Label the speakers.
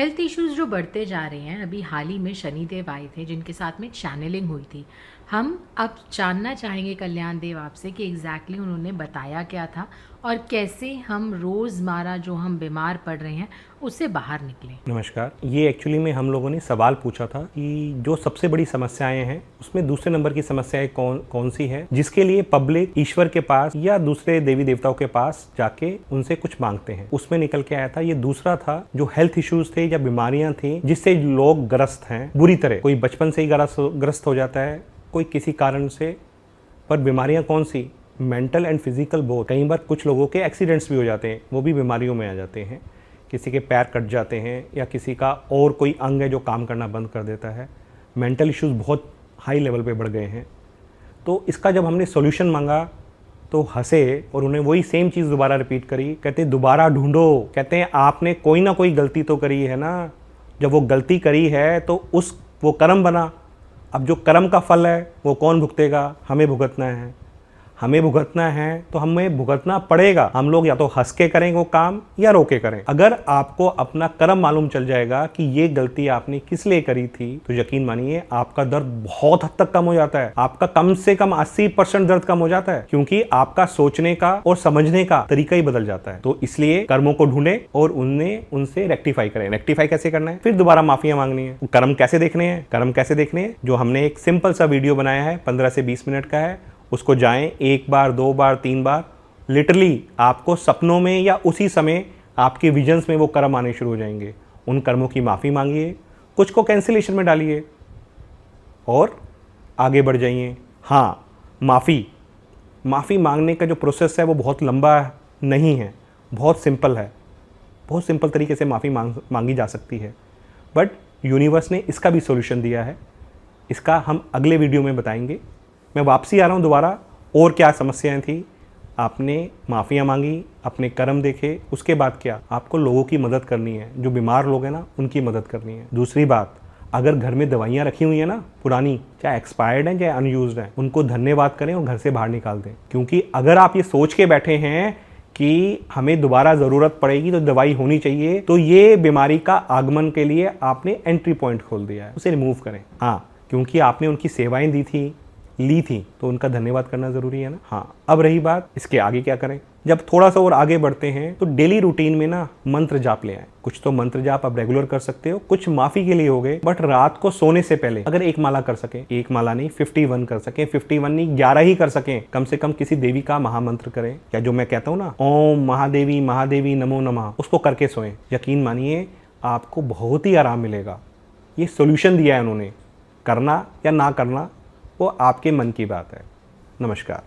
Speaker 1: Health issues जो बढ़ते जा रहे हैं, अभी हाल ही में शनिदेव आए थे जिनके साथ में चैनलिंग हुई थी। हम अब जानना चाहेंगे कल्याण देव आपसे कि एग्जैक्टली उन्होंने बताया क्या था और कैसे हम रोज़मर्रा जो हम बीमार पड़ रहे हैं उससे बाहर निकलें।
Speaker 2: नमस्कार। ये एक्चुअली में हम लोगों ने सवाल पूछा था कि जो सबसे बड़ी समस्याएं हैं उसमें दूसरे नंबर की समस्याएं कौन सी है जिसके लिए पब्लिक ईश्वर के पास या दूसरे देवी देवताओं के पास जाके उनसे कुछ मांगते हैं। उसमें निकल के आया था ये दूसरा था, जो हेल्थ इश्यूज थे या बीमारियां थी जिससे लोग ग्रस्त हैं बुरी तरह। कोई बचपन से ही ग्रस्त हो जाता है, कोई किसी कारण से। पर बीमारियां कौन सी? Mental and physical both. कई बार कुछ लोगों के एक्सीडेंट्स भी हो जाते हैं, वो भी बीमारियों में आ जाते हैं। किसी के पैर कट जाते हैं या किसी का और कोई अंग है जो काम करना बंद कर देता है। मेंटल इश्यूज बहुत हाई लेवल पे बढ़ गए हैं। तो इसका जब हमने सॉल्यूशन मांगा तो हंसे और उन्हें वही सेम चीज़ दोबारा रिपीट करी। कहते दोबारा ढूंढो। कहते हैं आपने कोई ना कोई गलती तो करी है ना। जब वो गलती करी है तो वो कर्म बना। अब जो कर्म का फल है वो कौन भुगतेगा? हमें भुगतना है। हमें भुगतना है तो हमें भुगतना पड़ेगा। हम लोग या तो हंस के करें वो काम या रो के करें। अगर आपको अपना कर्म मालूम चल जाएगा कि ये गलती आपने किस लिए करी थी तो यकीन मानिए आपका दर्द बहुत हद तक कम हो जाता है। आपका कम से कम 80% दर्द कम हो जाता है, क्योंकि आपका सोचने का और समझने का तरीका ही बदल जाता है। तो इसलिए कर्मों को ढूंढें और उनसे रेक्टिफाई करें। रेक्टिफाई कैसे करना है? फिर दोबारा माफिया मांगनी है। कर्म कैसे देखने हैं? कर्म कैसे देखने हैं, जो हमने एक सिंपल सा वीडियो बनाया है, 15 से 20 मिनट का है। उसको जाएं, 1 बार 2 बार 3 बार। लिटरली आपको सपनों में या उसी समय आपके विजन्स में वो कर्म आने शुरू हो जाएंगे। उन कर्मों की माफ़ी मांगिए, कुछ को कैंसिलेशन में डालिए और आगे बढ़ जाइए। हाँ, माफ़ी मांगने का जो प्रोसेस है वो बहुत लंबा नहीं है, बहुत सिंपल है। बहुत सिंपल तरीके से माफ़ी मांगी जा सकती है। बट यूनिवर्स ने इसका भी सॉल्यूशन दिया है। इसका हम अगले वीडियो में बताएंगे। मैं वापसी आ रहा हूँ दोबारा। और क्या समस्याएं थी? आपने माफ़ियाँ मांगी, अपने कर्म देखे, उसके बाद क्या? आपको लोगों की मदद करनी है। जो बीमार लोग हैं ना, उनकी मदद करनी है। दूसरी बात, अगर घर में दवाइयाँ रखी हुई हैं ना पुरानी, चाहे एक्सपायर्ड हैं चाहे अनयूज्ड हैं, उनको धन्यवाद करें और घर से बाहर निकाल दें। क्योंकि अगर आप ये सोच के बैठे हैं कि हमें दोबारा ज़रूरत पड़ेगी तो दवाई होनी चाहिए, तो ये बीमारी का आगमन के लिए आपने एंट्री पॉइंट खोल दिया है। उसे रिमूव करें। हाँ, क्योंकि आपने उनकी सेवाएं ली थी तो उनका धन्यवाद करना ज़रूरी है ना। हाँ, अब रही बात इसके आगे क्या करें। जब थोड़ा सा और आगे बढ़ते हैं तो डेली रूटीन में ना मंत्र जाप ले आए। कुछ तो मंत्र जाप आप रेगुलर कर सकते हो, कुछ माफ़ी के लिए हो गए। बट रात को सोने से पहले अगर एक माला कर सकें, एक माला नहीं 51 कर सकें, 51 नहीं 11 ही कर सकें, कम से कम किसी देवी का महामंत्र करें। या जो मैं कहता हूँ ना, ओम महादेवी महादेवी नमो नमः, उसको करके सोएं। यकीन मानिए आपको बहुत ही आराम मिलेगा। ये सोल्यूशन दिया है उन्होंने। करना या ना करना वो आपके मन की बात है। नमस्कार।